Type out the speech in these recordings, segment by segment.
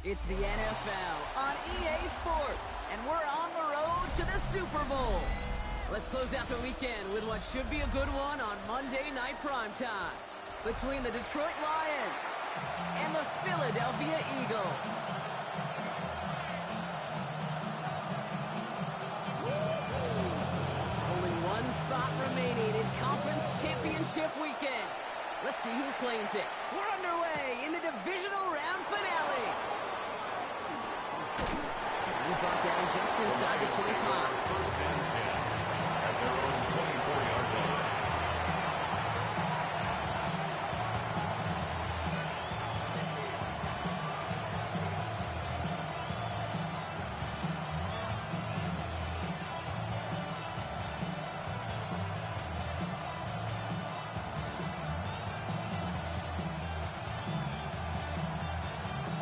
It's the NFL on EA Sports, and we're on the road to the Super Bowl. Let's close out the weekend with what should be a good one on Monday Night Primetime between the Detroit Lions and the Philadelphia Eagles. Only one spot remaining in Conference Championship weekend. Let's see who claims it. We're underway in the divisional round finale. He's brought down just inside the 25. First and 10 at their own 24-yard line.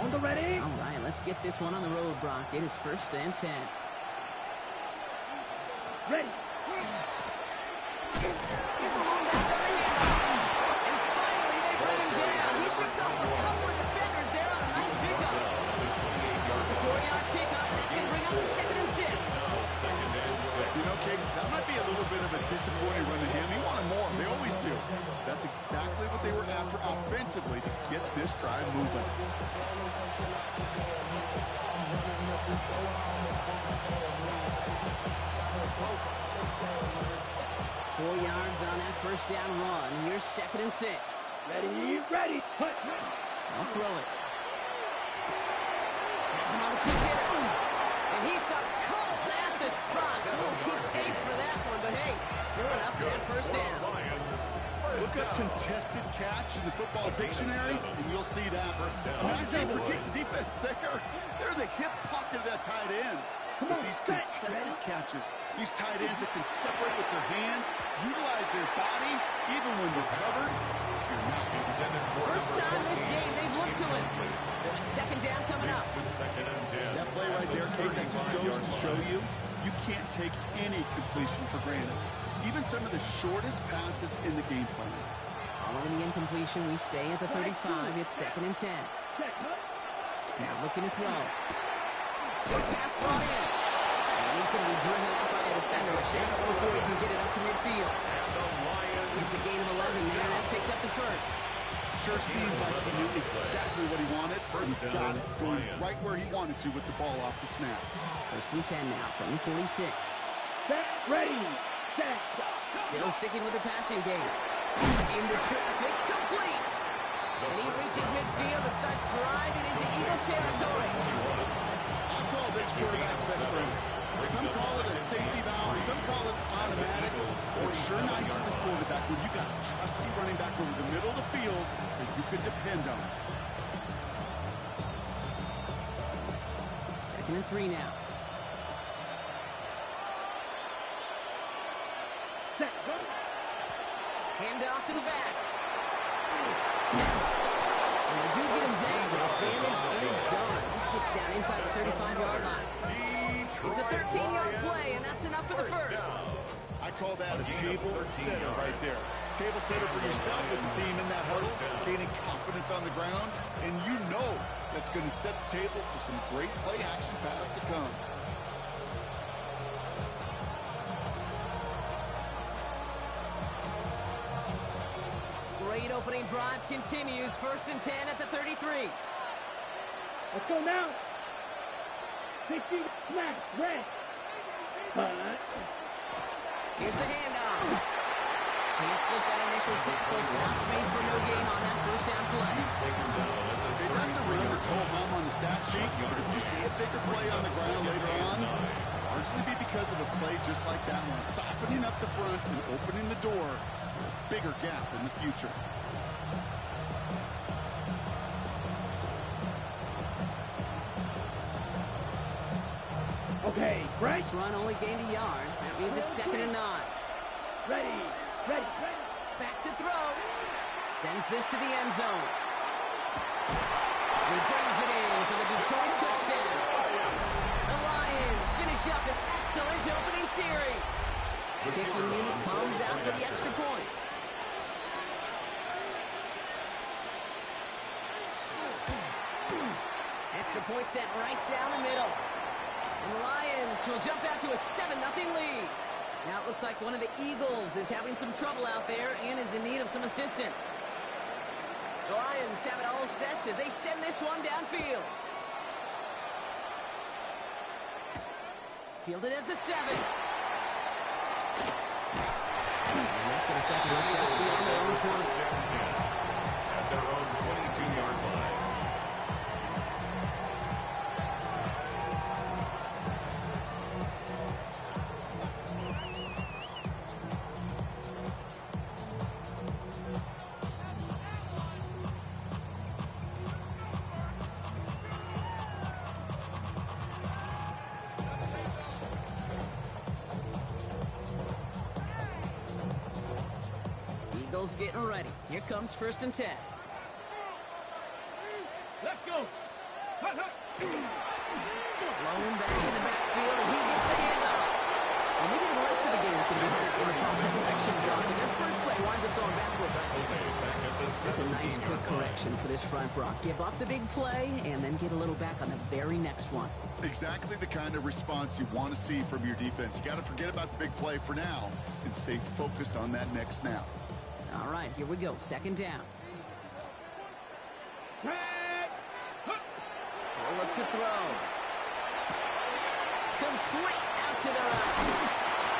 On the ready? All right, let's get this one on the road, Brock. It is first and 10. Ready. Here's the one back on the handoff. And finally, they bring him down. He shook off a couple of defenders there on a nice pickup. It's a 4-yard pickup, and that's going to bring up 2nd and 6. Second and 6. You know, King, that might be a little bit of a disappointing run to him. He wanted more. They always do. That's exactly what they were after offensively to get this drive moving. 4 yards on that first down run. Here's 2nd and 6. Ready. Put. I'll throw it. Has him on the quick hitter. And he stopped cold at the spot. We'll keep paid for that one, but hey, still enough for that first down. Look up contested catch in the football dictionary, and you'll see that. I mean, I can't critique the defense there. They're in the hip pocket of that tight end. But these contested catches, these tight ends that can separate with their hands, utilize their body, even when they're covered, you're not. First time this game they've looked to him. So it's 2nd down coming up. That play right there, Kate, that just goes to show you, you can't take any completion for granted. Even some of the shortest passes in the game plan. Following the incompletion, we stay at the 35. It's 2nd and 10. Now looking to throw. Short pass brought in. And he's going to be driven out by a defender just before he can get it up to midfield. It's a gain of 11 there, and that picks up the first. Sure seems like he knew exactly what he wanted. He got it going right where he wanted to with the ball off the snap. 1st and 10 now from the 46. Ready. Set. Still sticking with the passing game. Into traffic, complete. And he reaches midfield and starts driving into Eagles territory. I call this quarterback's best friend. Some call it a safety valve, some call it automatic. But sure nice as a quarterback when you got a trusty running back over the middle of the field that you can depend on. 2nd and 3 now. Hand off to the back. And they do get him down, but the damage is done. This gets down inside the 35-yard line. It's a 13-yard play, and that's enough for the first. I call that a table setter right there. Table setter for yourself as a team in that huddle, gaining confidence on the ground, and you know that's going to set the table for some great play action pass to come. Great opening drive continues. 1st and 10 at the 33. Let's go now. 60, snap, red. Here's the handoff. Can't slip that initial tackle. Stops made for no gain on that first down play. Hey, that's a run that's hold home on the stat sheet. But if you see a bigger play on the ground later on, largely be because of a play just like that one, softening up the front and opening the door for a bigger gap in the future. Okay, right. Nice run, only gained a yard. That means it's 2nd and 9. Ready. Back to throw. Sends this to the end zone. He brings it in for the Detroit touchdown. The Lions finish up an excellent opening series. The kicking unit comes out for the extra point. Extra extra point sent right down the middle. And the Lions will jump out to a 7-0 lead. Now it looks like one of the Eagles is having some trouble out there and is in need of some assistance. The Lions have it all set as they send this one downfield. Fielded at the 7. And that's going to set them up just beyond their own 20. At their own 22-yard line. Eagles getting ready. Here comes 1st and 10. Let's go. Hut, hut. Blown back in the backfield, and he gets the handoff. Well, maybe the rest of the game is going to be headed in the proper direction, Brock, but their first play winds up going backwards. That's a nice quick correction for this front, Brock. Give up the big play, and then get a little back on the very next one. Exactly the kind of response you want to see from your defense. You got to forget about the big play for now and stay focused on that next snap. All right, here we go. 2nd down. We'll look to throw. Complete out to the right.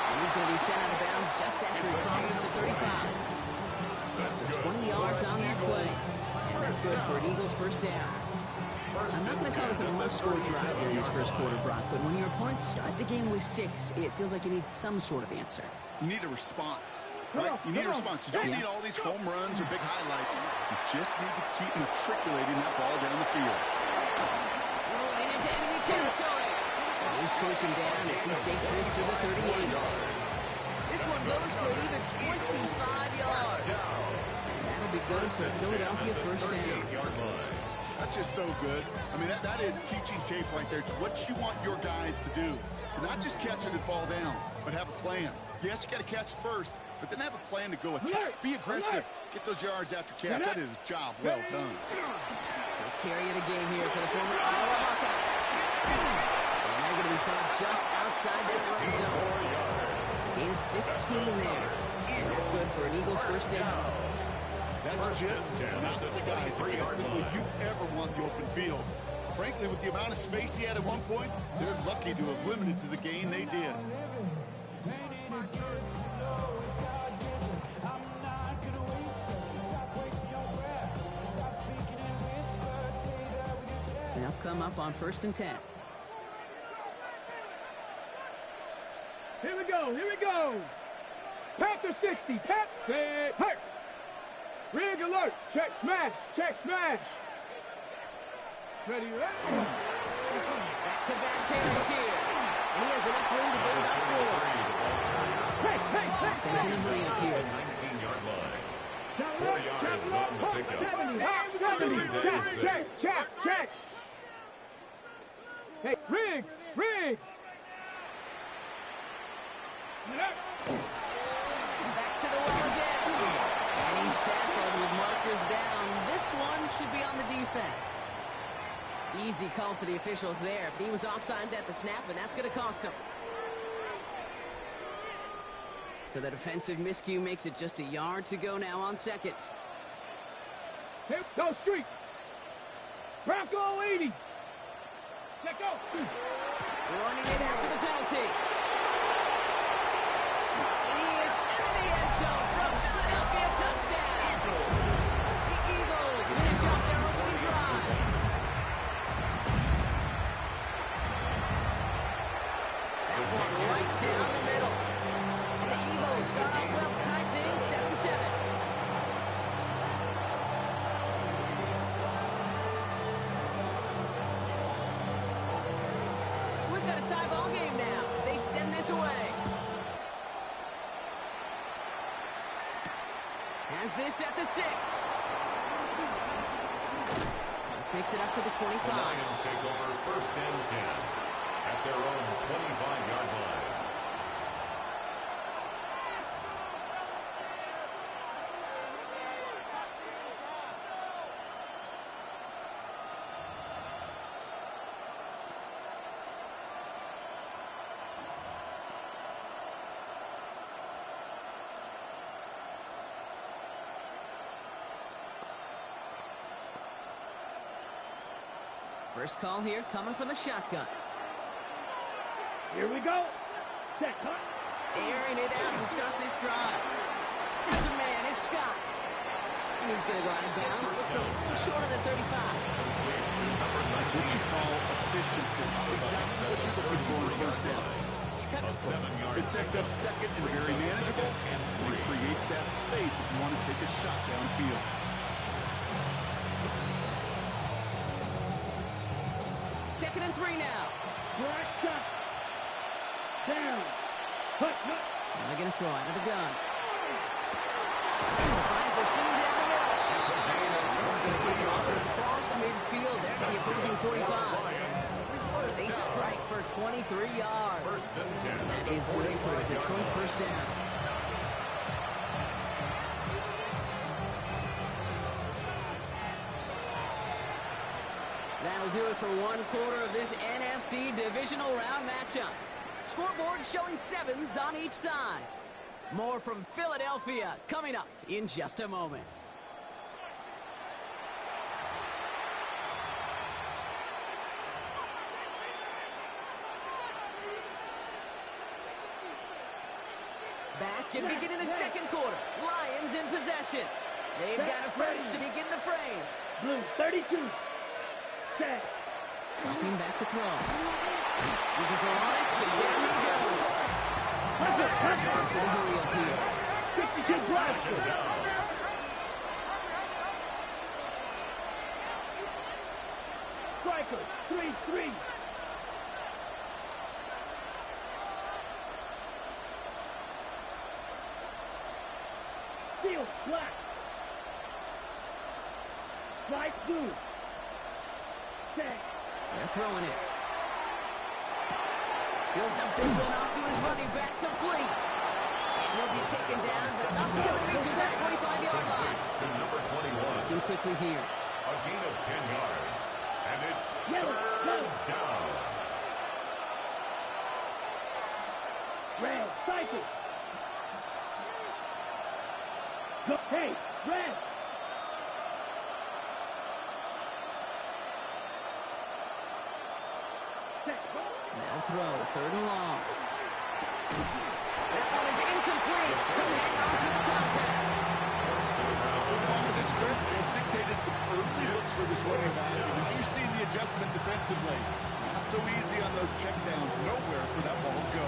And he's going to be sent out of bounds just after he crosses the 35. So 20 yards on that play. And that's good for an Eagles 1st down. I'm not going to call this a must-score drive here in this first quarter, Brock, but when your opponents start the game with 6, it feels like you need some sort of answer. You need a response. Right? You need a response. You don't need all these home runs or big highlights. You just need to keep matriculating that ball down the field. Rolling into enemy territory. He's taken down as he takes this to the 38. This one goes for an even 25 yards. And that'll be good for Philadelphia 1st down. That's just so good. I mean, that is teaching tape right there. It's what you want your guys to do. To not just catch it and fall down, but have a plan. Yes, you got to catch it first, but then have a plan to go attack. Be aggressive. Get those yards after catch. That is a job well done. First carry of the game here for the former Iowa Hawkeye. And they're going to be set up just outside that red zone. Gain 15 there. And that's good for an Eagles 1st down. That's just not the guy defensively you ever want the open field. Frankly, with the amount of space he had at one point, they're lucky to have limited to the gain they did. They'll come up on 1st and 10. Here we go. Here we go. Panther 60. Pat. Set. Hurt. Rig alert. Check smash. Check smash. Ready. Back-to-back carries here. And he has enough room to get about 4. Hey, hey, hey. Offense in a hurry up here. 19-yard line. 4 yards on the pickup. 70. Check, check, check. Hey, Riggs, Riggs. Back to the well again. And he's tackled with markers down. This one should be on the defense. Easy call for the officials there. But he was offsides at the snap, and that's going to cost him. So the defensive miscue makes it just a yard to go now on 2nd. Hey, go street. Bronco 80. Let go. Running it after the penalty. And he is into the end zone for a Philadelphia touchdown. The Eagles finish off their opening drive. That one right down the middle. And the Eagles start off well, tied things 7-7. Got a tie ball game now as they send this away. Has this at the 6. This makes it up to the 25. The Lions take over 1st and 10 at their own 25-yard line. First call here coming from the shotgun. Here we go. Set, cut. Airing it out to start this drive. There's a man, it's Scott. And he's going to go out of bounds. Looks a little short of the 35. That's what you call efficiency. Exactly what you're looking for in first down. Textbook. It sets up second and very manageable, and it creates that space if you want to take a shot downfield. Second and 3 now. Right shot. Down. Hut, hut. And they're going to throw out of the gun. Finds a seam down the middle. This is going to take him up and across midfield there at the opposing 45. They strike for 23 yards. That is good for a Detroit first down. That'll do it for one quarter of this NFC divisional round matchup. Scoreboard showing 7s on each side. More from Philadelphia coming up in just a moment. Back and beginning the second quarter. Lions in possession. They've got a first to begin the frame. Blue, 32. Set. Dropping back to throw. Eagles are on it, so down he goes. There's a hurry up here. 62 drive. Strikers, 3-3. Field, black. Strike, blue. Set. They're throwing it. He'll dump this one off to his running back, complete. And he'll be taken down, but not until he reaches that 45-yard line. To number 21. Looking quickly here. A gain of 10 yards. And it's Yellow, third down. Red, cycle. Go, hey, red. Set. Now throw, third and long. That one is incomplete. He'll hang on to the contact. So far in this script, it's dictated some early looks for this running back, and now you're seeing the adjustment defensively. Not so easy on those checkdowns. Nowhere for that ball to go.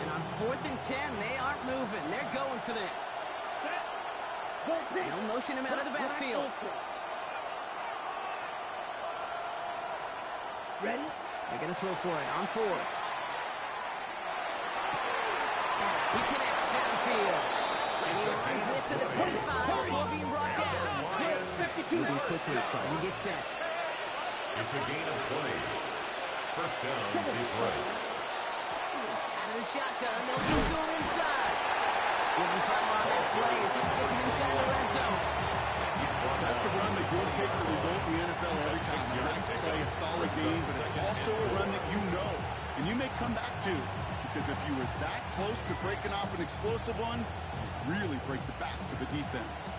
And on 4th and 10, they aren't moving. They're going for this. Set. Go, pitch. They'll motion him out of the backfield. Ready? They're going to throw for it on 4th. He connects downfield. And he runs this to the 25 before being brought down. 52 Moving yards. quickly, trying to get set. It's a gain of 20. First down, Detroit. Out of the shotgun, they'll get to him inside. Give him power on that play as he gets him inside the red zone. That's a run that you'll take the result in the NFL every time. You have to play a solid game, but it's also a run that you know, and you may come back to, because if you were that close to breaking off an explosive one, you really break the backs of the defense.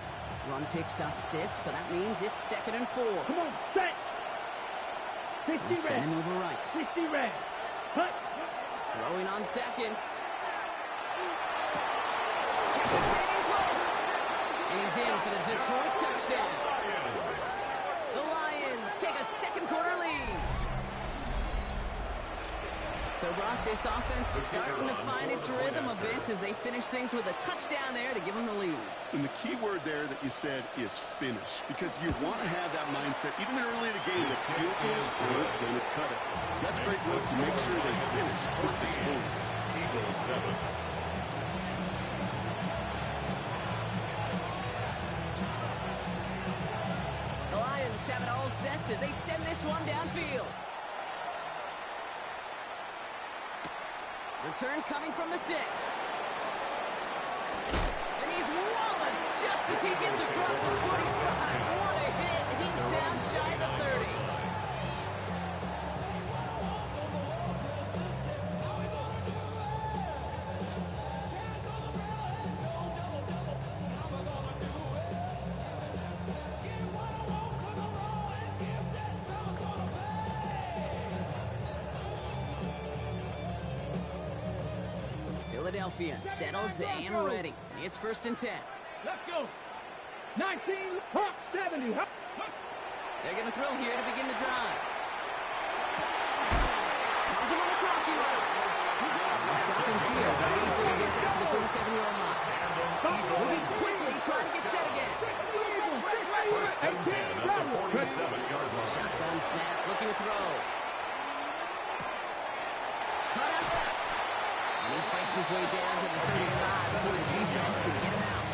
Run picks up 6, so that means it's 2nd and 4. Come on, set. 60 They send red. him over right. 60 red. Hut. Throwing on 2nd. Catches waiting close. And he's in for the Detroit touchdown. The Lions take a second quarter lead. So, Brock, this offense starting to find its rhythm a bit as they finish things with a touchdown there to give them the lead. And the key word there that you said is finish, because you want to have that mindset, even early in the game, that field goals aren't going to cut it. So that's great work to make sure they finish with 6 points. Eagles 7. The Lions have it all set as they send this one downfield. Return coming from the 6. And he's walloped just as he gets across the 25. What a hit. He's down shy of the 30. Philadelphia settled and ready. It's 1st and 10. Let's go. 19, Hawk 70. They're going to throw here to begin the drive. Comes him on the crossing route. Stop him here, but before he gets out to the 47-yard line. Moving quickly, trying to get set again. 1st and 10 at the 47-yard line. Shotgun snap, looking to throw. Cut out left. And he fights his way down to the 35 before the defense can get him out.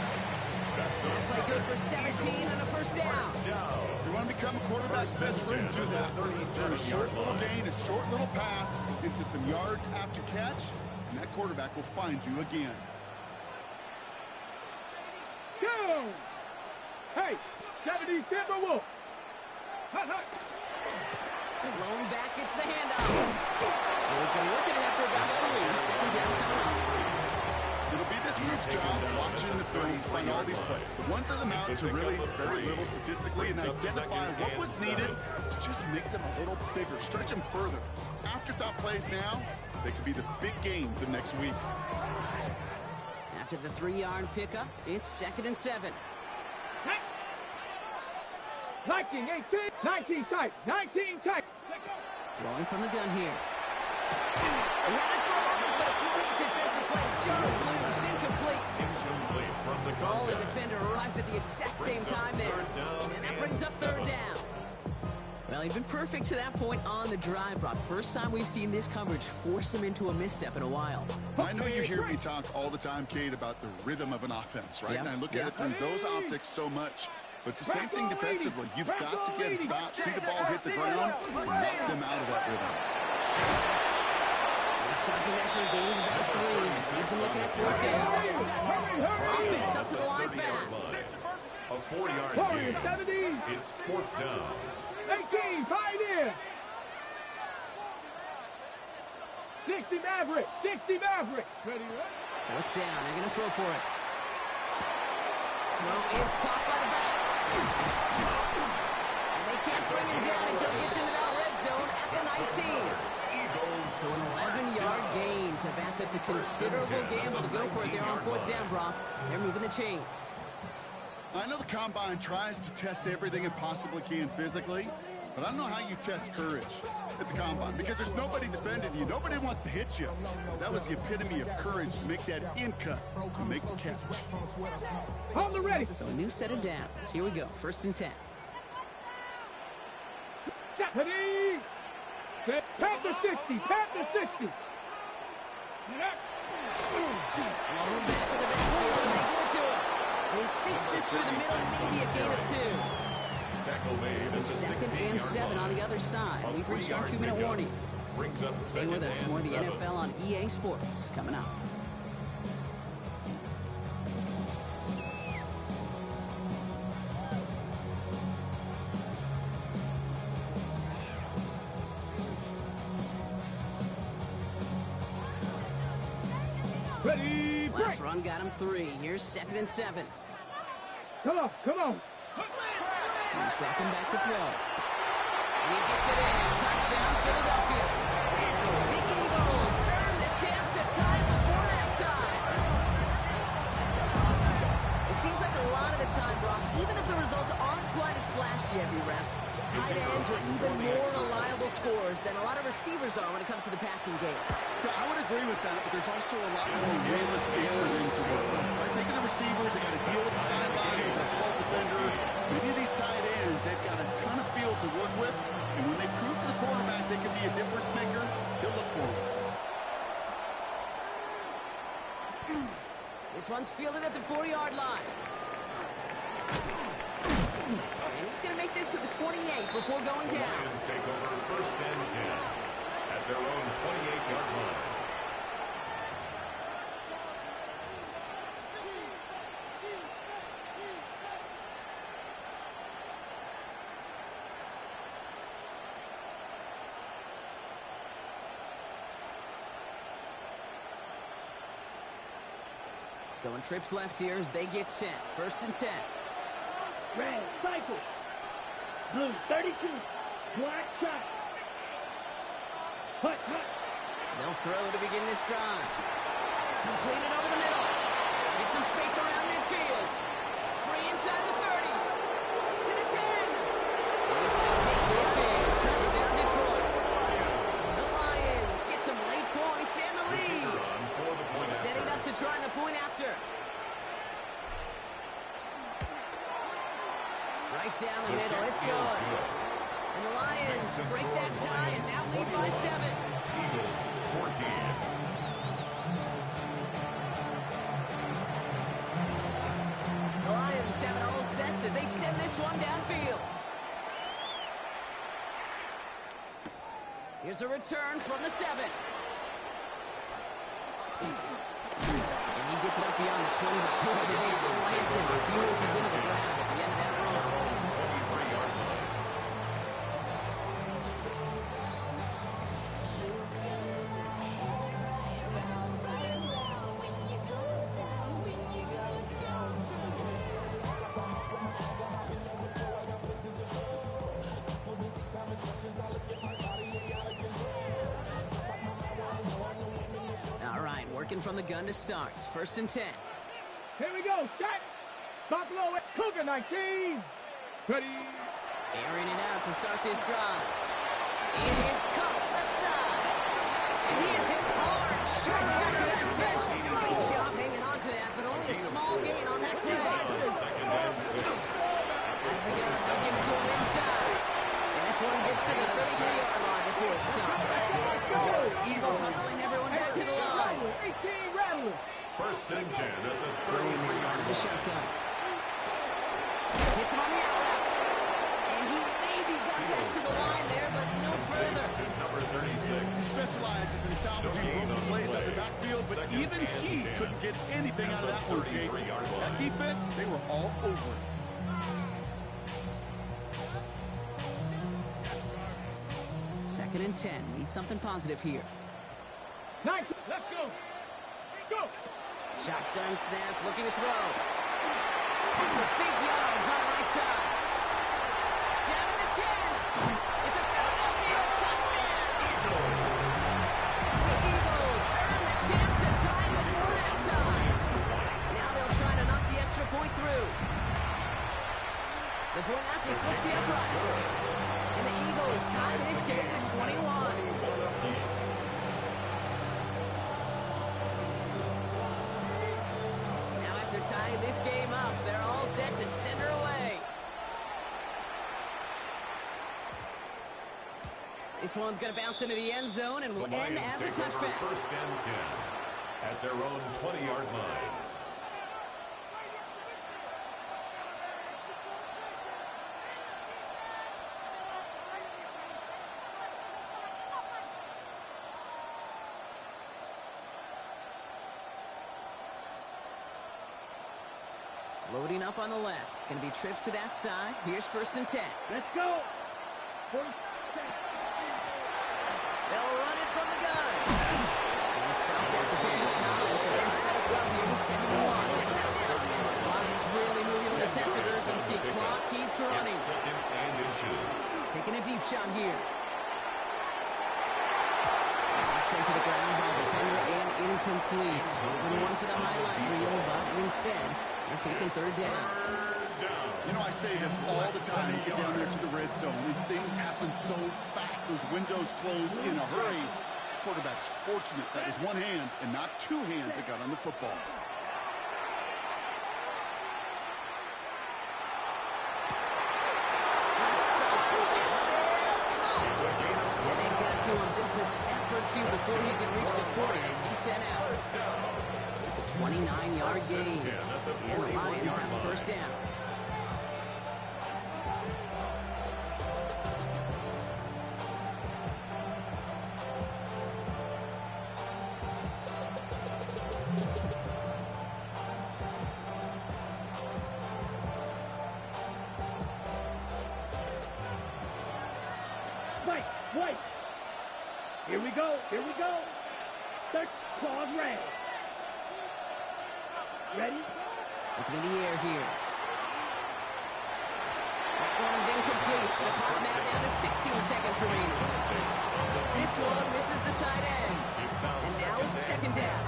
That play good for 17 and a 1st down. You want to become a quarterback's best friend, do that. Turn a short little gain, a short little pass into some yards after catch, and that quarterback will find you again. Go! Hey, 70 Timberwolf. Hut, hut. Blown back, it's the handoff. He's going to work it in for about 3. 2nd down coming up. It'll be this group's job watching the film to find all these plays. The ones that amount to really very little statistically and identify what was needed to just make them a little bigger, stretch them further. Afterthought plays now, they could be the big gains of next week. After the 3-yard pickup, it's 2nd and 7. 19, 18, 19 tight, 19 tight. Throwing from the gun here. He had it for a moment, but a great defensive play. Short, loose, incomplete. Incomplete from the Ball and contact. defender arrived at the exact same time there. And that brings up 3rd down. Well, he's been perfect to that point on the drive, Brock. First time we've seen this coverage force him into a misstep in a while. I know you hear me talk all the time, Kate, about the rhythm of an offense, right? Yeah. And I look at it through those optics so much. But it's the same thing defensively. You've got to get a stop, see the ball hit the ground to knock them out of that rhythm. Second after a gain of about 3. Sees him looking at 4th down. Offense up to the line fast. A 4-yard Warriors gain. 70. It's 4th down. 18, Pioneer. 60 Mavericks, 60 Mavericks. Ready, right? 4th down, they're going to throw for it. Throw is caught by the back. And they can't bring him down until he gets into that red zone at the 19. So an 11-yard gain to back up the considerable gamble to go for it there on 4th down, Brock. They're moving the chains. I know the Combine tries to test everything it possibly can physically, but I don't know how you test courage at the Combine because there's nobody defending you. Nobody wants to hit you. That was the epitome of courage to make that in cut and make the catch. On the ready. So a new set of downs. Here we go. 1st and 10. Ready. Set. Panther 60. Panther 60. Low back of the backfield, and they give it to him. He sneaks this through the middle, maybe a gain of 2. Tackle made at the 2nd and 7 on the other side. We've reached our 2-minute warning. Brings up Stay with us. More of the NFL on EA Sports coming up. Ready. Break. Last run got him 3. Here's 2nd and 7. Come on, come on. He's dropping back to throw. And he gets it in. Touchdown, Philadelphia. The Eagles earn the chance to tie before halftime. It seems like a lot of the time, Brock, even if the results aren't quite as flashy every rep, tight ends are even more reliable scorers than a lot of receivers are when it comes to the passing game. Yeah, I would agree with that, but there's also a lot more real estate for them to work with. I think of the receivers, they got to deal with the sidelines, that 12th defender. Many of these tight ends, they've got a ton of field to work with, and when they prove to the quarterback they can be a difference maker, he'll look for them. This one's fielded at the 4-yard line. And he's going to make this to the 28 before going down. Lions take over 1st and 10 at their own 28-yard line. Going trips left here as they get set. 1st and 10. Red, cycle. Blue, 32. Black, shot. Hut, hut. They'll throw to begin this drive. Complete complete it over the middle. Get some space around midfield. Free inside the 30. To the 10. He's going to take this in. Touchdown, Detroit. The Lions get some late points and the lead. Setting up to try the point after. Right down the middle. It's good. And the Lions break that tie and now lead by 7. Eagles 14. The Lions have it all set as they send this one downfield. Here's a return from the 7. And he gets it up beyond the 20, but boy, the big plants and fuels into the ground at the end of that run. 23-yard line. All right, working from the gun to start. First and 10. Here we go. Set. Buffalo at Cougar 19. Ready. Airing it out to start this drive. It is caught left side. And he is hit hard shortly after that catch. Great job hanging on to that, but only a small gain on that play. Second and 6. As the gun, they'll give it to him inside. And this one gets to the 33-yard line before it stops. Eagles hustling everyone back to the line. 18 rattling. First and 10 at the Throwing it out of the 33-yard line. shotgun. Hits him on the out route. And he maybe got back to the line there, but no further. To number 36. He specializes in salvaging broken plays out the backfield, but even he couldn't get anything out of that one, Kate. That defense, they were all over it. Second and 10. Need something positive here. 19. Let's go. Go. Shotgun snap, looking to throw. And the big yards on the right side. Down to the 10. It's a Philadelphia touchdown. The Eagles earn the chance to tie before halftime. Now they'll try to knock the extra point through. The point after splits the uprights. And the Eagles tie this game at 21. After tying this game up, they're all set to send her away. This one's going to bounce into the end zone and will end as a touchback. First and 10 at their own 20-yard line. Loading up on the left. It's going to be trips to that side. Here's first and 10. Let's go. They'll run it from the gun. And he stopped after picking up 9 for them set up well here with 71. Lions really moving with a sense of urgency. Clock keeps running. Second and inches. Taking a deep shot here. That's sent to the ground by the defender and incomplete. Been one for the highlight reel, but instead, they're facing third down. You know, I say this all the time. You get down there to the red zone, and things happen so fast. Those windows close in a hurry. Quarterback's fortunate that was one hand and not two hands that got on the football. To him just a step or two before he can reach the 40 as he sent out. It's a 29-yard gain, and the Lions have first down. Wait. Here we go. The claws red. Ready? Looking in the air here. That one is incomplete, so the clock now down to 16 seconds remaining. This one misses the tight end. And now it's second down.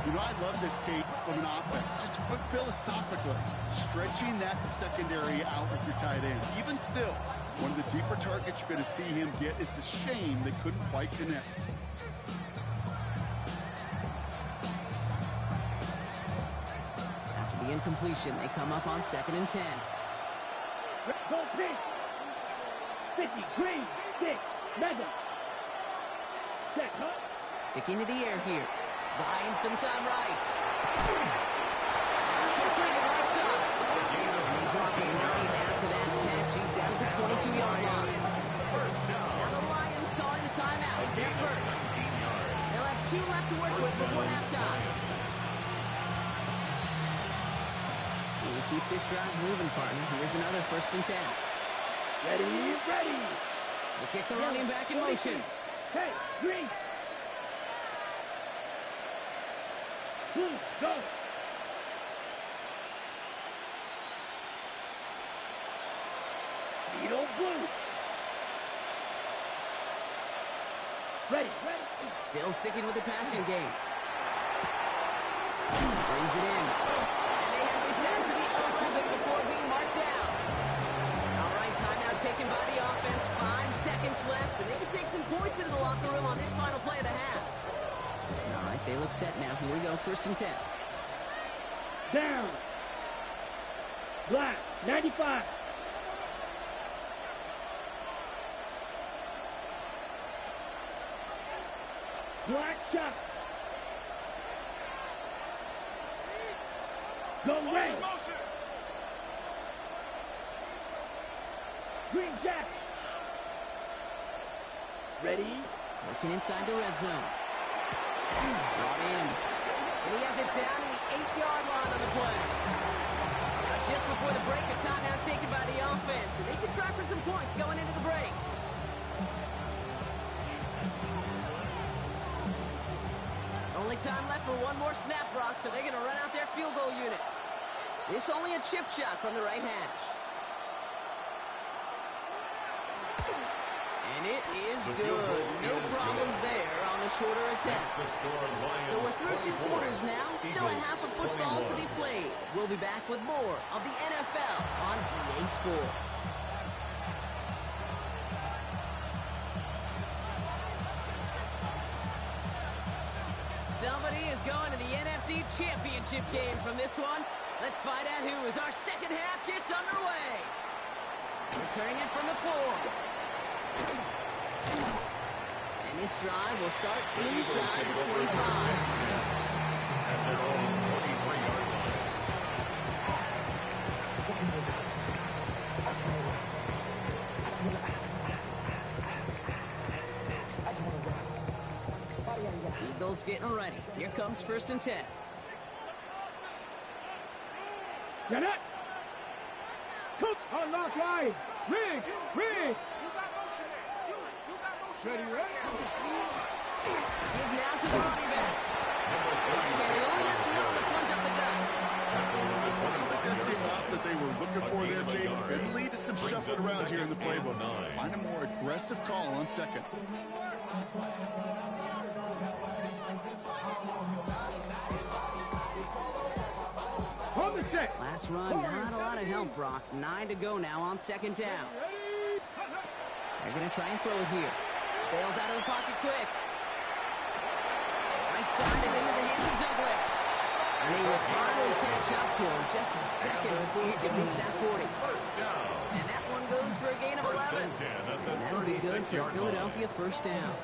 You know, I love this, Kate, from an offense. Just philosophically, stretching that secondary out with your tight end. Even still, one of the deeper targets you're going to see him get. It's a shame they couldn't quite connect. After the incompletion, they come up on 2nd and 10. Go pitch. 50, green, 6, mega. Check, huh? Sticking to the air here. Buying some time right. It's completed right side. And they drop him 9 after that catch. He's down at the 22-yard line. Now the Lions calling a timeout. It's their first. They'll have 2 left to work with before halftime. We keep this drive moving, partner. Here's another 1st and 10. Ready, ready. They kick the running back in motion. Hey, green. Blue, go. Needle blue. Ready, ready. Still sticking with the passing game. Brings it in. And they have this down to the 11 before being marked down. All right, timeout taken by the offense. 5 seconds left, and they can take some points into the locker room on this final play of the half. All right, they look set now. Here we go, 1st and 10. Down. Black, 95. Black shot. Go red. Green jack. Ready. Working inside the red zone. Brought in. And he has it down to the 8-yard line on the play. Now just before the break, a timeout taken by the offense. And they can try for some points going into the break. Only time left for one more snap, Brock, so they're going to run out their field goal unit. This only a chip shot from the right hash. And it is good. No problems there on the shorter attempt. So we're through 2 quarters now. Still a half of football to be played. We'll be back with more of the NFL on EA Sports. Somebody is going to the NFC Championship game from this one. Let's find out who as our second half gets underway. Returning it from the 4. And this drive will start inside the 25. At their own 23-yard Eagles getting ready. Here comes 1st and 10. Get it. Cook on lock line. Rig, rig. Ready, ready. Give now to the running back. And he only gets one to punch up the gut. I think that's the amount that they were looking for there, Kate. And lead to some shuffling around here in the playbook. Find a more aggressive call on 2nd. On the set. Last run, not a lot of help, Brock. 9 to go now on 2nd down. They're going to try and throw it here. Bails out of the pocket quick. Right side and into the hands of Douglas. And they will finally catch up to him just a second before he can reach that 40. And that one goes for a gain of 11. And that'll be good for Philadelphia 1st down.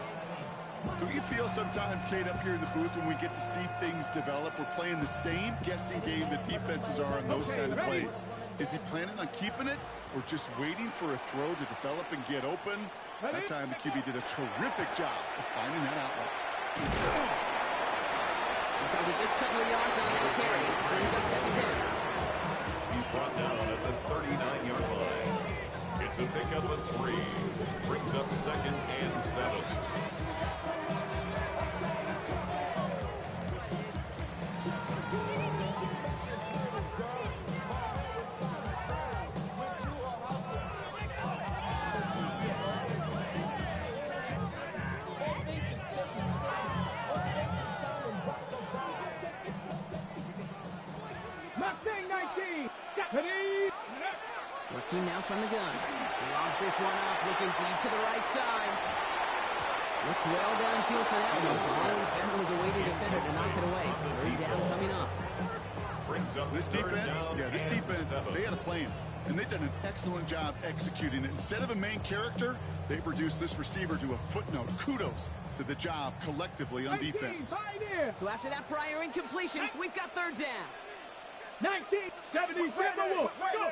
Do you feel sometimes, Kate, up here in the booth when we get to see things develop, we're playing the same guessing game that defenses are on those kind of plays? Is he planning on keeping it or just waiting for a throw to develop and get open? That time the QB did a terrific job of finding that outlet. So he just a couple of yards on that carry. Brings up 2nd down. He's brought down at the 39-yard line. It's a pickup of 3. Brings up 2nd and 7. Working now from the gun. Lobs this one up, looking deep to the right side. Looked well downfield for that one. Finally, there was a waiting defender to knock it away. Third down coming up. This defense, they had a plan, and they've done an excellent job executing it. Instead of a main character, they've reduced this receiver to a footnote. Kudos to the job collectively on defense. So after that prior incompletion, we've got third down. 1977 Wolf. Go!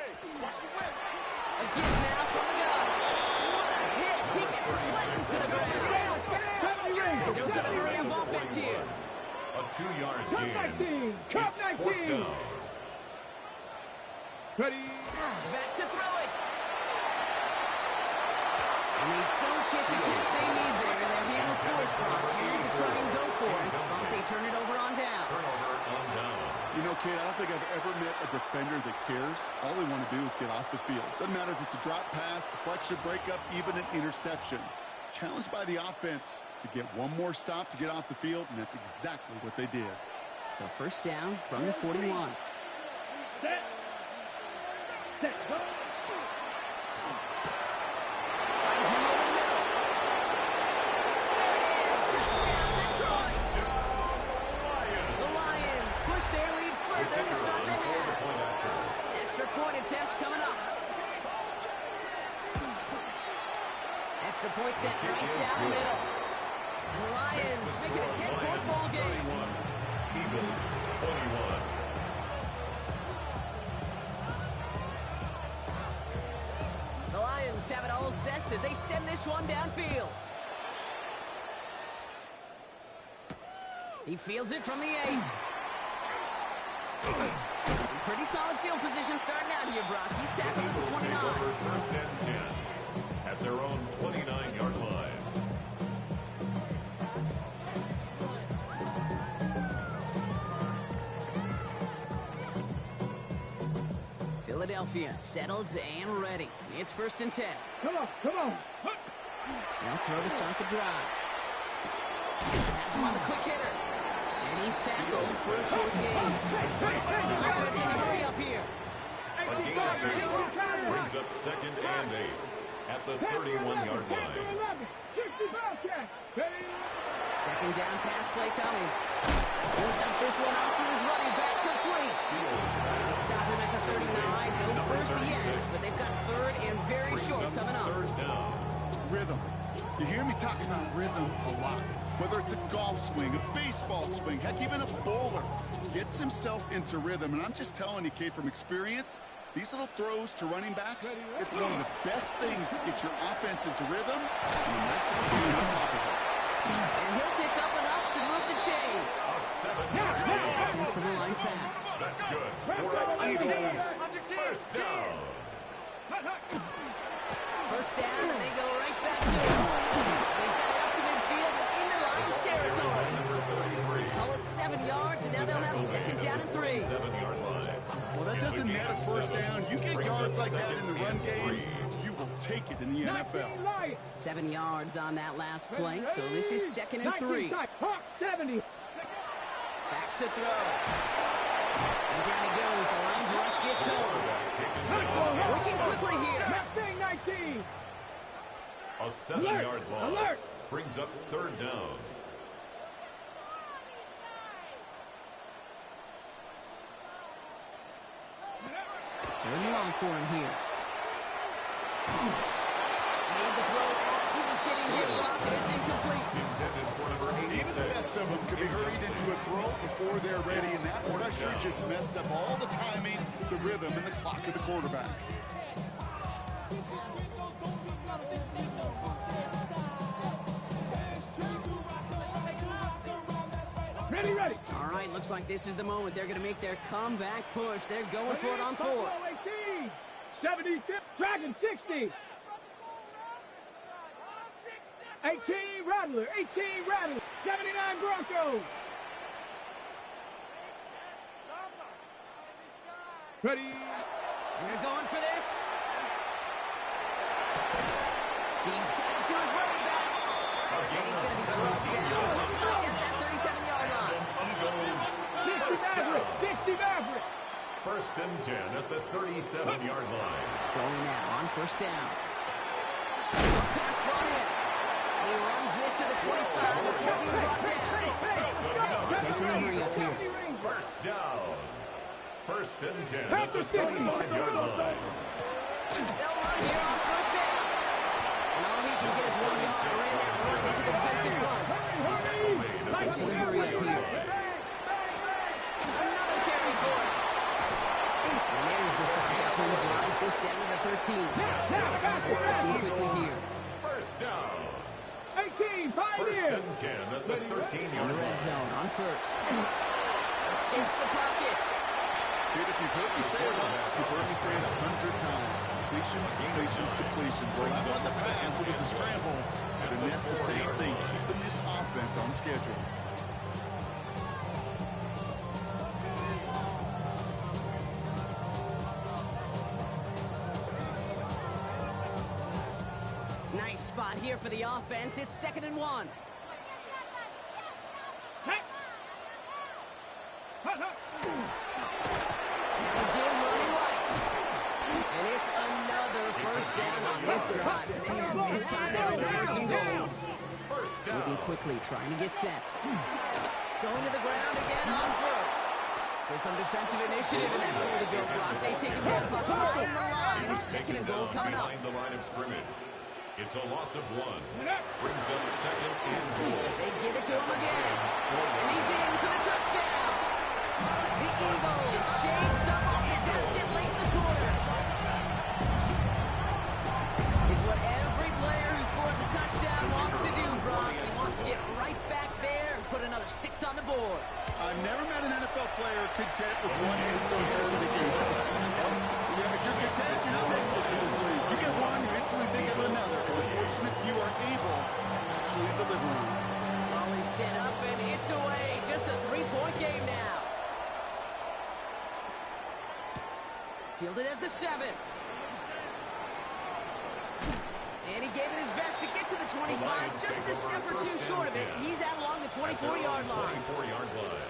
Again now from the gun. What a hit. He gets flattened to the ground. Goes to the hurry-up offense here. A 2-yard Cup gain. 19. Cup It's fourth 19. down. Ready. Back to throw it. And they don't get the catch they need there. Their hand was forced, Brock. Had to try and go for it, but they turn it over on downs. Turnover on down. You know, Kate, I don't think I've ever met a defender that cares. All they want to do is get off the field. Doesn't matter if it's a drop pass, deflection, breakup, even an interception. Challenged by the offense to get one more stop to get off the field, and that's exactly what they did. So first down from the 41. Set. Set. Go. Finds him over the middle. There it is. Touchdown, Detroit. The Lions push their lead further to start the half. Extra point attempt coming up. Extra point set right down the middle. And the Lions make it a 10-point ball game. Eagles 21. The Lions have it all set as they send this one downfield. He fields it from the 8. Pretty solid field position starting out here, Brock. He's tackled at the 29. First and 10 at their own 29-yard line. Philadelphia settled and ready. It's first and 10. Come on, come on. They'll throw to start the drive. Has him on the quick hitter. And he's tackled for a fourth game. Offense in a hurry up here. A gain of 8 brings up second and 8 at the 31-yard line. Second down pass play coming. He'll dump this one off to his running back, complete. They stop him at the 39. No first yet, but they've got third and very short coming up. Third down. Rhythm. You hear me talk about rhythm a lot. Whether it's a golf swing, a baseball swing, heck, even a bowler gets himself into rhythm. And I'm just telling you, Kate, from experience, these little throws to running backs, it's one of the best things to get your offense into rhythm. And a nice little game on top of it. And he'll pick up enough to move the chains. A 7-yard gain. Offensive line fast. That's good. For the Eagles, first down. First down, and they go right back to him. He's got it up to midfield and into Lions territory. Number 33. Call it 7 yards, and now they'll have second down and 3. 7-yard line. Well, that doesn't matter first down. You get yards like that in the run game, you will take it in the NFL. 7 yards on that last play, so this is second and 3. Hawk 70. Back to throw. And down he goes. The Lions rush gets home. Working quickly here. Mustang 19. A 7-yard loss Alert. brings up third down. Third and long for him here. Made the throw as he was getting hit. Blocked, and it's incomplete. Intended for number 86. Even the best of them could be hurried into a throw before they're ready, and that pressure just messed up all the timing, the rhythm, and the clock of the quarterback. Ready, ready. All right, looks like this is the moment. They're going to make their comeback push. They're going for it on fourth. 18. 72. Dragon 60. 18 Rattler. 18 Rattler. 79 Broncos. Ready. They're going for this. He's got it to his running back. And he's going to be brought down. Looks like at that 37-yard line. 60 Maverick. 60 Maverick. First and 10 at the 37-yard line. Going now on first down. Pass brought in. He runs this to the 25 before being brought down. Defense in the hurry up here. First down. First and 10 at the 35-yard line. They'll run here on first down. And all he can get is 1 yard. Ran that run into the defensive front. Defense in the hurry up here. Another carry for him. And there's the stop. That drives this down to the 13. Working quickly here. First down. 18, First and 10 at the 13-yard In the red line. zone on first. Escapes the pocket. Dude, if you've heard me say it once, you've heard me say it 100 times. Completions, completions, completions. Well, that wasn't a pass, it was a scramble. And that's the same thing, keeping this offense on schedule. Nice spot here for the offense. It's 2nd and 1. Again running right. And it's another first down on this drive. Man, this time they're in the 1st and goal. First down. Moving quickly, trying to get set. Going to the ground again on first. So some defensive initiative in that goal to go block. They take him down behind the line. 2nd and goal coming up. Behind the line of scrimmage. It's a loss of 1. Brings up 2nd and goal. They give it to him again. And he's in for the touchdown. The Eagles shave some off the deficit late in the quarter. It's what every player who scores a touchdown wants to do, Brock. He wants to get right back there and put another 6 on the board. I've never met an NFL player content with one end zone trip in the game. If you're content, you're not making it to this league. You get one, you instantly think of another. And the fortunate few are able to actually deliver on it. Ball is set up and it's away. Just a 3-point game now. Fielded at the 7. And he gave it his best to get to the 25. Just a step or two short of it. He's out along the 24-yard line. 24-yard line.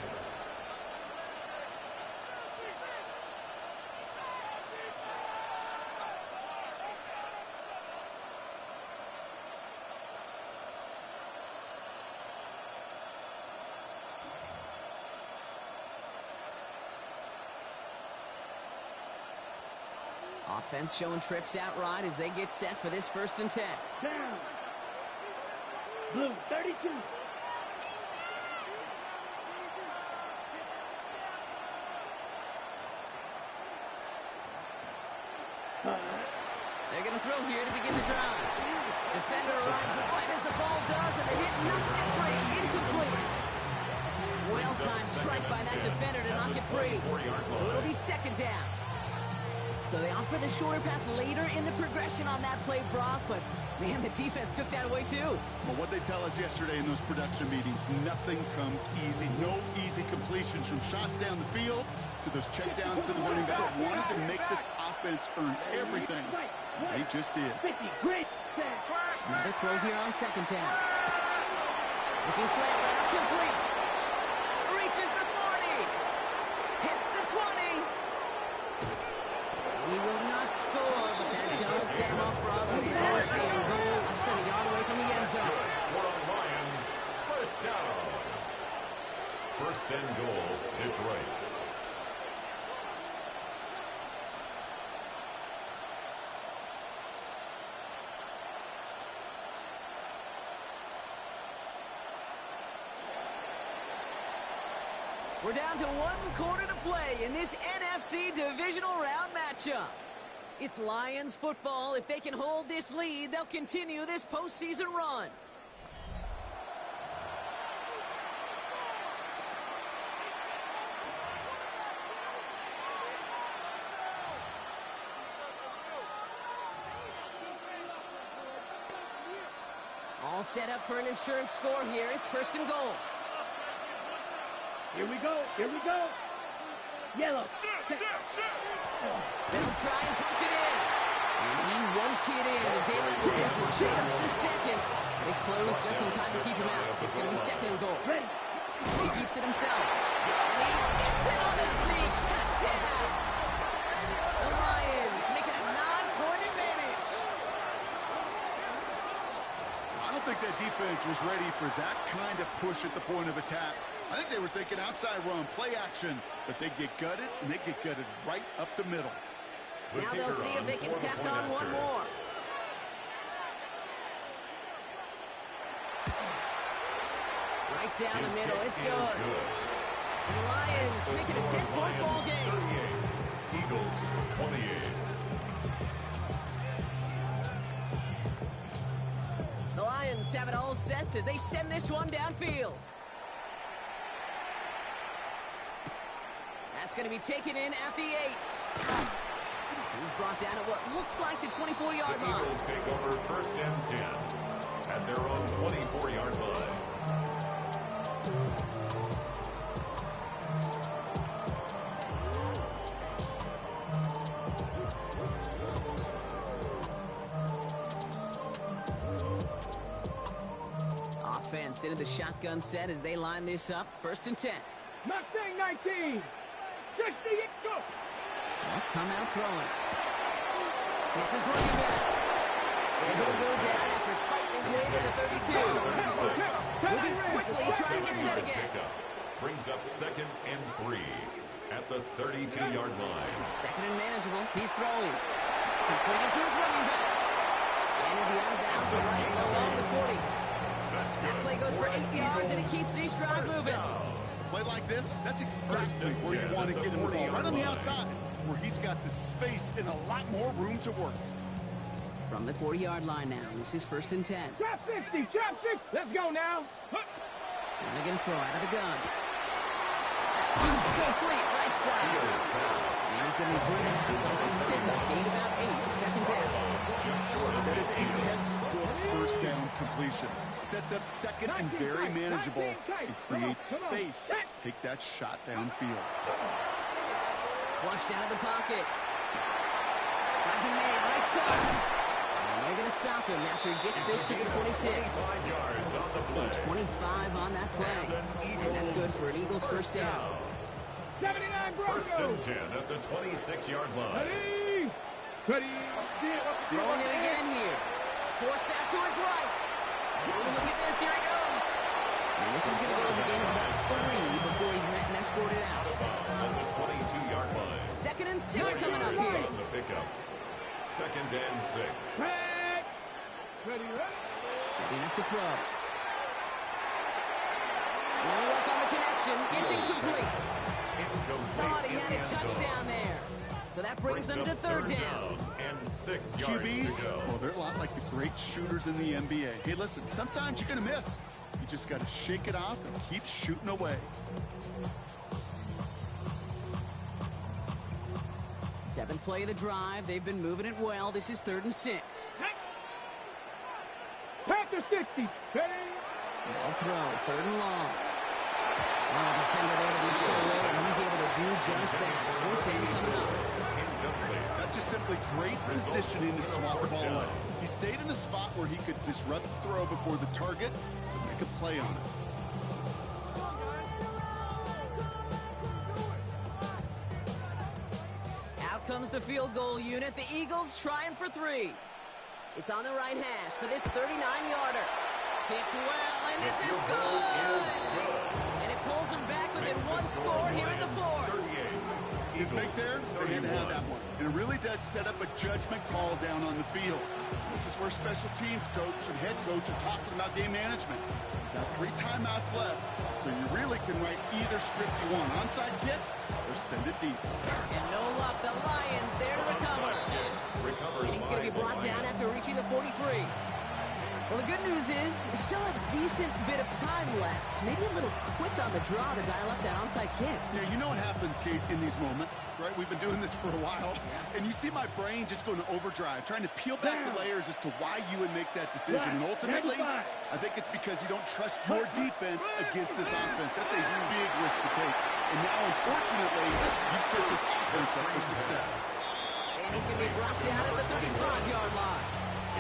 Offense showing trips out right as they get set for this 1st and 10. Down. Blue, 32. They're going to throw here to begin the drive. Defender arrives right as the ball does, and the hit knocks it free. Incomplete. Well-timed strike by that defender to knock it free. So it'll be 2nd down. So they opt for the shorter pass later in the progression on that play, Brock, but man, the defense took that away too. Well, what they tell us yesterday in those production meetings, nothing comes easy. No easy completions from shots down the field to those checkdowns to the running back. Wanted to make this offense earn everything. They just did. Another throw here on 2nd down. Looking slant route complete. Reaches the 40. Hits the 20. He will not score, but that does set him up for a 1st and goal. Less than a yard away from the end zone. For the Lions, first down. 1st and goal, Detroit. We're down to 1 quarter to play in this NFC divisional round matchup. It's Lions football. If they can hold this lead, they'll continue this postseason run. All set up for an insurance score here. It's 1st and goal. Here we go. Here we go. Yellow. They'll try and punch it in. And he won't get in. The daylight was in for just a second. They close just in time to keep him out. It's going to be 2nd and goal. He keeps it himself. And he gets it on the sneak. Touchdown. for that kind of push at the point of attack. I think they were thinking outside run, play action, but they get gutted, and they get gutted right up the middle. Now they'll see if they can tack on one more. Right down the middle, it's good. And the Lions make it a 10-point ball game. Eagles 28. The Lions have it all set as they send this one downfield. That's going to be taken in at the 8. He's brought down at what looks like the 24-yard line. The Eagles take over 1st and 10 at their own 24-yard line. Offense into the shotgun set as they line this up. 1st and 10. Mustang 19. 60, go. Well, come out throwing. It's his running back. And he'll go down after fighting his way to the 32. Moving quickly, trying to get set again. Brings up 2nd and 3 at the 32-yard line. 2nd and manageable. He's throwing. Completed to his running back. And he'll be out of bounds right along the 40. That play goes for 8 yards, and it keeps these drive moving. Play like this, that's exactly where you want to get him the ball. Right on the outside, where he's got the space and a lot more room to work. From the 40-yard line now, this is 1st and 10. Trap 60, trap 60. Let's go now. And they're going to throw out of the gun. It's complete, right side. And he's going to be driven out by this pickup. Gain about 8, 2nd down. That is a textbook 1st down completion. Sets up 2nd and very manageable. It creates space to take that shot downfield. Flushed out of the pocket. Finds a man, right side. And they're going to stop him after he gets this to the 26. 25 on that play. And that's good for an Eagles 1st down. 79 Broncos. 1st and 10 at the 26-yard line. Ready. Throwing it again here. Forced out to his right. Look at this, here he goes. And this is going to go as a gain of about 3 before he's met and escorted out. On the 22-yard line. 2nd and 6 coming up here. On the pickup. 2nd and 6. Ready. Setting up to throw. No luck on the connection. It's incomplete. Thought he had a touchdown there. So that brings them to 3rd down. And 6 yards QBs, to go. well, they're a lot like the great shooters in the NBA. Hey, listen, sometimes you're going to miss. You just got to shake it off and keep shooting away. 7th play of the drive. They've been moving it well. This is 3rd and 6. Panther 60. Ready. No throw. 3rd and long. Oh, defender there to knock it away, and he's able to do just that. 4th down coming up. That's just simply great positioning to swat the ball away. He stayed in a spot where he could disrupt the throw before the target and make a play on it. Out comes the field goal unit. The Eagles trying for 3. It's on the right hash for this 39-yarder. Kicked well, and this is good. And it pulls him back within 1 score here in the 4th. His make there, they had to have that one. And it really does set up a judgment call down on the field. This is where special teams coach and head coach are talking about game management. Got 3 timeouts left, so you really can write either script you want. Onside kick or send it deep. And no luck, the Lions there to recover. And he's going to be brought down after reaching the 43. Well, the good news is, still a decent bit of time left. Maybe a little quick on the draw to dial up that onside kick. Yeah, you know what happens, Kate, in these moments, right? We've been doing this for a while, and you see my brain just going to overdrive, trying to peel back the layers as to why you would make that decision. And ultimately, I think it's because you don't trust your defense against this offense. That's a big risk to take. And now, unfortunately, you've set this offense up for success. And he's going to be brought down at the 35-yard line.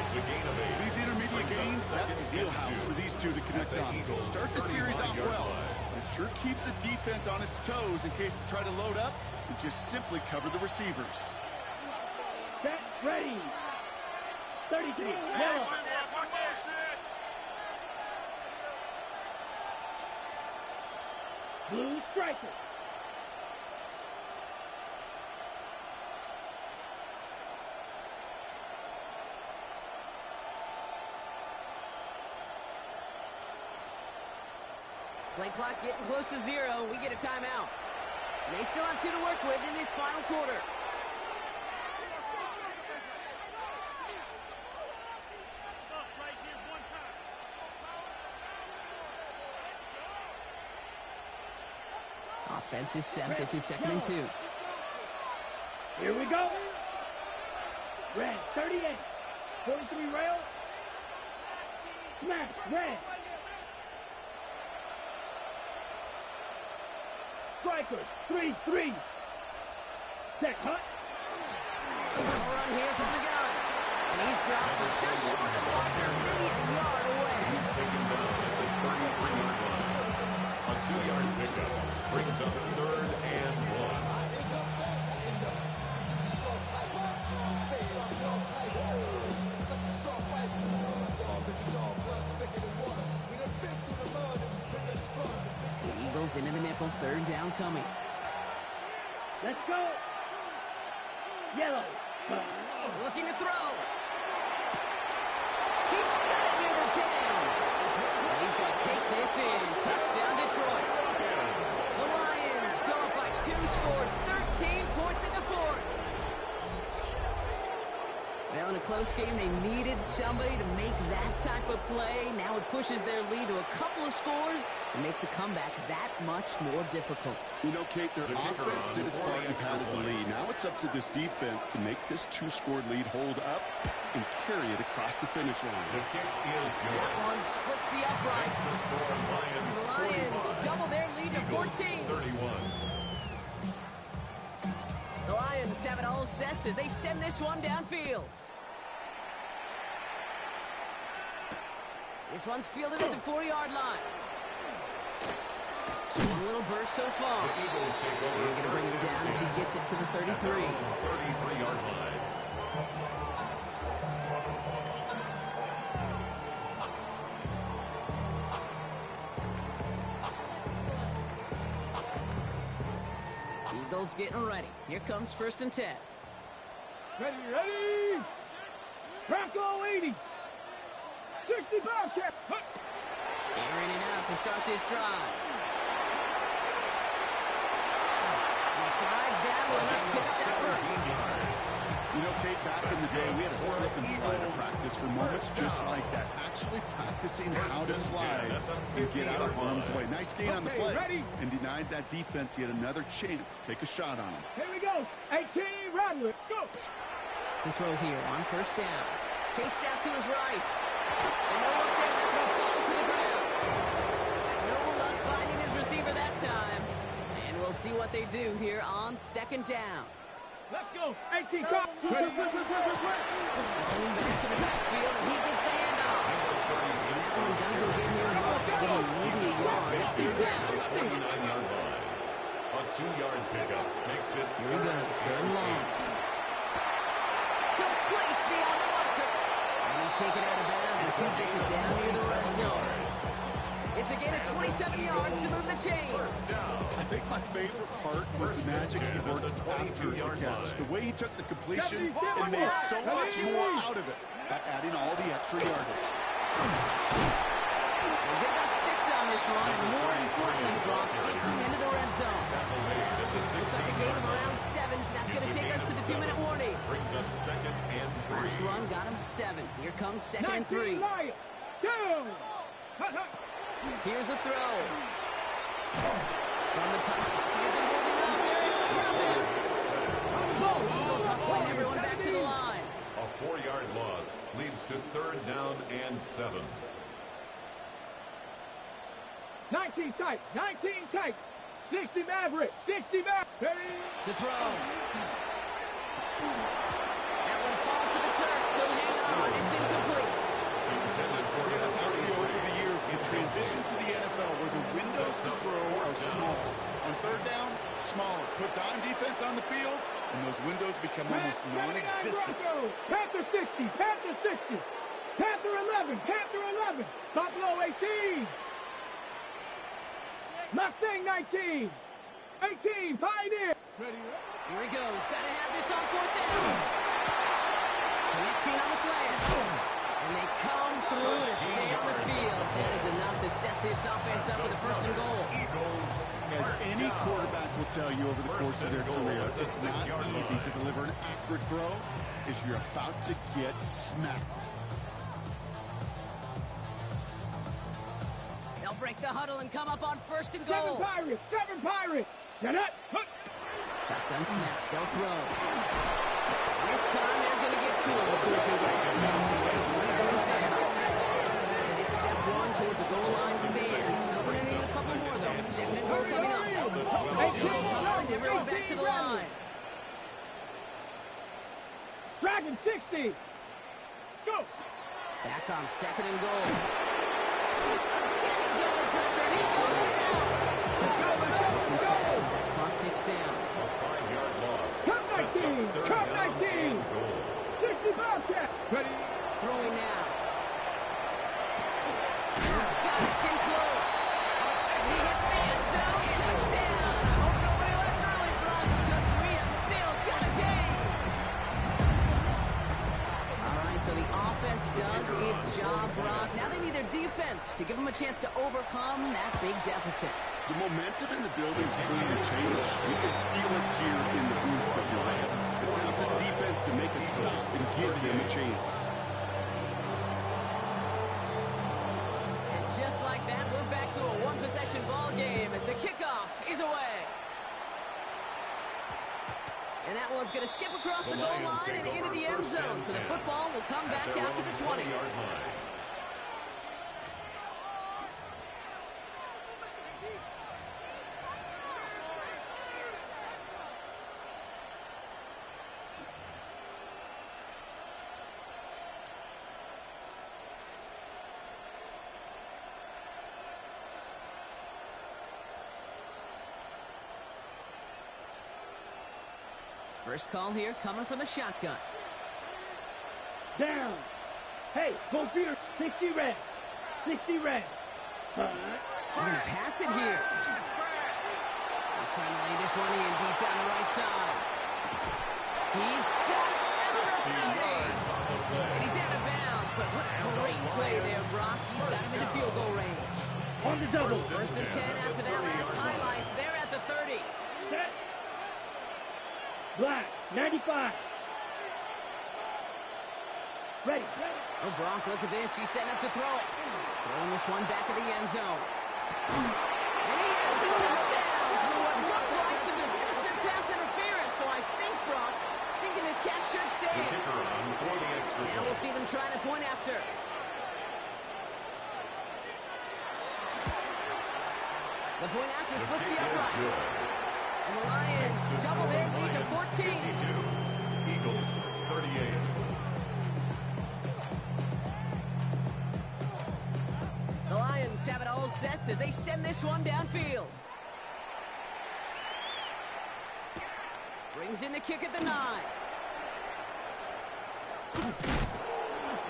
It's a gain of 8. These intermediate games, that's a wheelhouse for these two to connect on. Start the series off well. It sure keeps the defense on its toes in case they try to load up and just simply cover the receivers. Set, ready. 33. Yellow. Blue striker. Play clock getting close to 0. We get a timeout. And they still have 2 to work with in this final quarter. Offense is set. This is 2nd and 2. Here we go. Red, 38. 43 rail. Smash, red. Striker, 3-3. Check, hut. Run here from the gun. And he's dropped just short of the marker, maybe a yard away. He's taken down at the 33-yard line. A 2-yard pickup brings up 3rd and 1. The Eagles into the nickel. 3rd down coming. Let's go. Yellow. Looking to throw. He's got it near the 10. And he's going to take this in. Touchdown, Detroit. The Lions go up by 2 scores. 13 points in the 4th. Well, in a close game, they needed somebody to make that type of play. Now it pushes their lead to a couple of scores and makes a comeback that much more difficult. You know, Kate, their offense did its part and padded the lead. Now it's up to this defense to make this 2-score lead hold up and carry it across the finish line. The kick is good. That one splits the uprights. The Lions double their lead to 14. 31. The Lions have it all set as they send this one downfield. This one's fielded at the 4-yard line. One little burst so far. The Eagles take over. They're going to bring him down as he gets it to the 33. 33-yard line. Eagles getting ready. Here comes 1st and 10. Ready, ready. Bronco 80. 65 check. Airing it out to start this drive. And he slides down with let's pick up that first. You know, Kate, back in the day, we had a slip and slide at practice for moments just like that. Actually practicing how to slide and get out of harm's way. Nice gain on the play. And denied that defense yet another chance to take a shot on him. Here we go. 18, rattle it. Go. To throw here on 1st down. Chased out to his right. And no luck there. That throw falls to the ground. No luck finding his receiver that time. And we'll see what they do here on 2nd down. Let's go. 18, cop. Going back in the backfield, and he gets the handoff. And that one doesn't get here much. Getting media yards. They're down. 49-yard line. A 2-yard pickup makes it. Here he goes. 3rd and long. Complete beyond the marker. And he's taken out of bounds as he gets it down near the red zone. It's a gain of 27 yards to move the chains. I think my favorite part was the magic he worked after the catch. The way he took the completion and made so much more out of it by adding all the extra yardage. We'll get about 6 on this run, and more importantly, Brock gets him into the red zone. Looks like a gain of around 7. That's going to take us to the 2-minute warning. Brings up 2nd and 3. Last run got him 7. Here comes 2nd and 3. Here's a throw. From the pocket. Here's a moving up. There into the top end. Eagles hustling everyone back to the line. A 4-yard loss leads to 3rd down and 7. 19 tight. 19 tight. 60 Maverick. 60 Maverick. Ready? To throw. That one falls to the turf. Couldn't hang on. It's incomplete. I've talked to you over the years, the transition to the NFL where the windows to throw are small. On 3rd down, smaller. Put dime defense on the field, and those windows become almost non-existent. Panther 60. Panther 60. Panther 11. Panther 11. Buffalo 18. Mustang 19. 18, Pioneer. Ready? Here he goes. Got to have this on fourth down. Connecting on the slant. And they come through to stay on the field. That is enough to set this offense up with a first and goal. As any quarterback will tell you over the course of their career, it's not easy to deliver an accurate throw as you're about to get smacked. They'll break the huddle and come up on first and goal. Seven Pirates. Set up. Shotgun snap. They'll throw. This time they're going to get to it before they can get that pass away. He goes down. And it's step one towards a goal line stand. Still going to need a couple more, though. Second and goal coming up. Eagles hustling everyone back to the line. Dragon 60. Go. Back on second and goal. And he's under pressure, and he goes down. Looking fast as that clock ticks down. A 5-yard loss. Cut 19. 60 Bobcat. Ready. Throwing now. He's got it in close. And he hits the end zone. Touchdown. I hope nobody left early, Brock, because we have still got a game. All right, so the offense does its job, Brock. Now they need their defense to give them a chance to overcome that big deficit. The momentum in the building's clearly changed. You can feel it here in the booth, but you're right. It's now to the defense to make a stop and give them a chance. And just like that, we're back to a one-possession ball game as the kickoff is away. And that one's going to skip across the goal line and into the end zone. So the football will come back out to the 20. First call here coming from the shotgun. Down. Hey, go Peter. 60 red. 60 red. They're going to pass it here. They're trying to lay this one in deep down the right side. He's got it at the 30. And he's out of bounds, but what a great play there, Brock. He's got him in the field goal range. On the double. First and 10 after that last highlights. They're at the 30. Set. Black, 95. Ready. Oh, Brock, look at this. He's setting up to throw it. Throwing this one back in the end zone. And he has the touchdown through what looks like some defensive pass interference. So I think, Brock, thinking this catch should stay. Now we'll see them try the point after. The point after splits the upright. And the Lions double their lead to 14. Eagles 38. The Lions have it all set as they send this one downfield. Brings in the kick at the 9.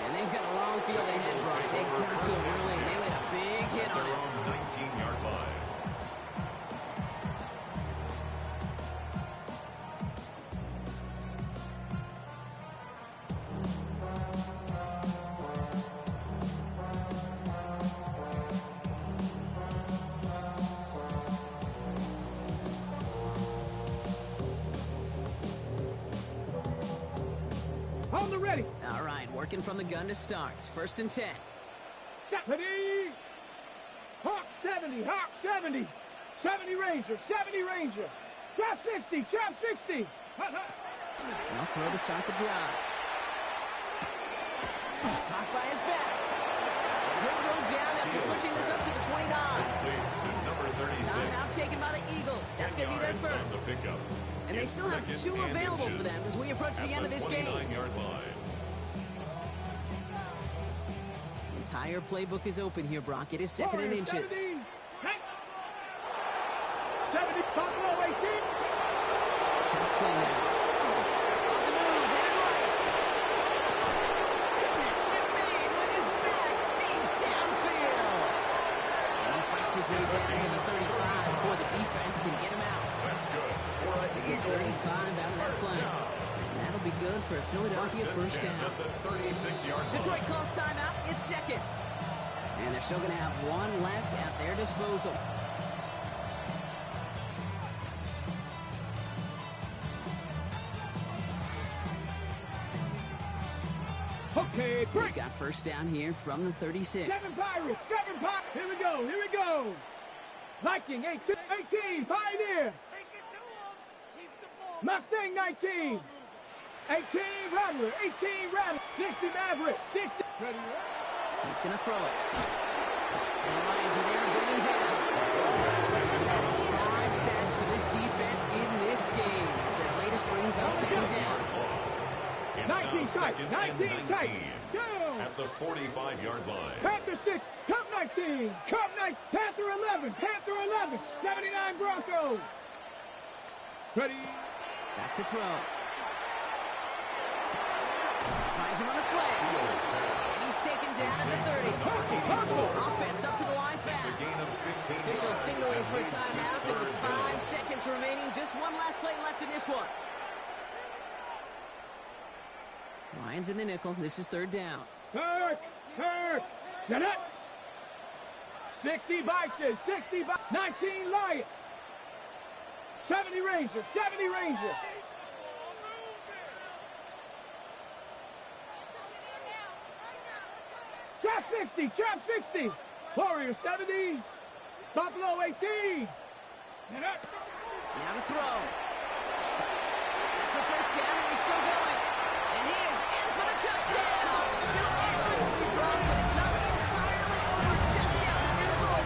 And they've got a long field ahead, Brock. They got to him early. They laid a big hit on him. 19-yard line. On the ready. All right, working from the gun to start. First and 10. Ready. Hawk 70. Hawk 70. 70 Ranger. 70 Ranger. Chop 60. Chop 60. Now throw to start the drive. Caught by his back. He'll go down after pushing this up to the 29. Timeout taken by the Eagles. That's going to be their first. And they still have 2 available for them as we approach the end of this game. The entire playbook is open here, Brock. It is second and inches. 70. 70. Buffalo 18. Let's play now. On the move, and right. Connection made with his back deep downfield. And he fights his way down to the 35. 5 out of that play. And that'll be good for a Philadelphia first down. At the 36-yard line. Detroit calls timeout. It's second. And they're still going to have one left at their disposal. Okay, We've break. got first down here from the 36. 7 Pirates, 7 Pirates. Here we go, here we go. Viking, 18, Pioneer. Mustang, 19. 18, Rattler, 60 Maverick, 60. Ready? He's going to throw it. And the Lions are there to bring him down. That is 5 sacks for this defense in this game as their latest brings up second down. It's 19 now tight, second 19 and tight. 19 Go. at the 45-yard line. Panther 6, Cup 19, Cup 9, Panther 11, 79 Broncos. Ready? Back to throw. Finds him on the slant. He's taken down at the 30. Offense up to the line fast. It's a gain of 15 Official yards. signaling for Leads to timeout, and with 3rd down. 5 seconds remaining, just one last play left in this one. Lions in the nickel. This is 3rd down. Kirk, set it. 60 Bison, 60 by 19 Lions. 70 Rangers, 70 Rangers. Trap 60. Warriors 70. Buffalo 18. And up. Now to throw. That's the first down, and he's still going. And he is in for the touchdown. Still incredibly rough, but it's not entirely over just yet with this score.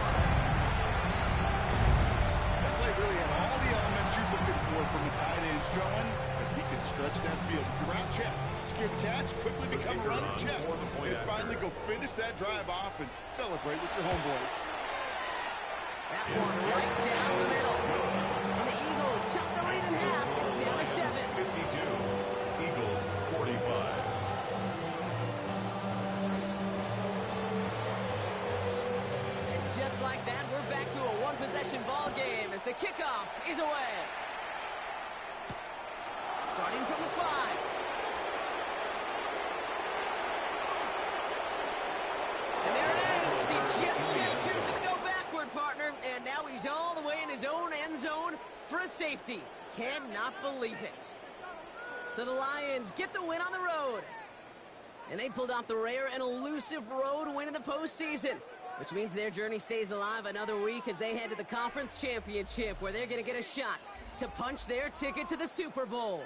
That play really had all the elements you're looking for from a tight end, showing that he can stretch that field. If you're out, check. Secure the catch, quickly become a runner, check. And finally go finish that drive off and celebrate with your homeboys. That one right down the middle. And the Eagles chop the lead in half. It's down to 7. 52. Eagles 45. And just like that, we're back to a one-possession ball game as the kickoff is away. Starting from the 5. And there it is. He just kept choosing to go backward, partner. And now he's all the way in his own end zone for a safety. Cannot believe it. So the Lions get the win on the road. And they pulled off the rare and elusive road win in the postseason, which means their journey stays alive another week as they head to the Conference Championship, where they're going to get a shot to punch their ticket to the Super Bowl.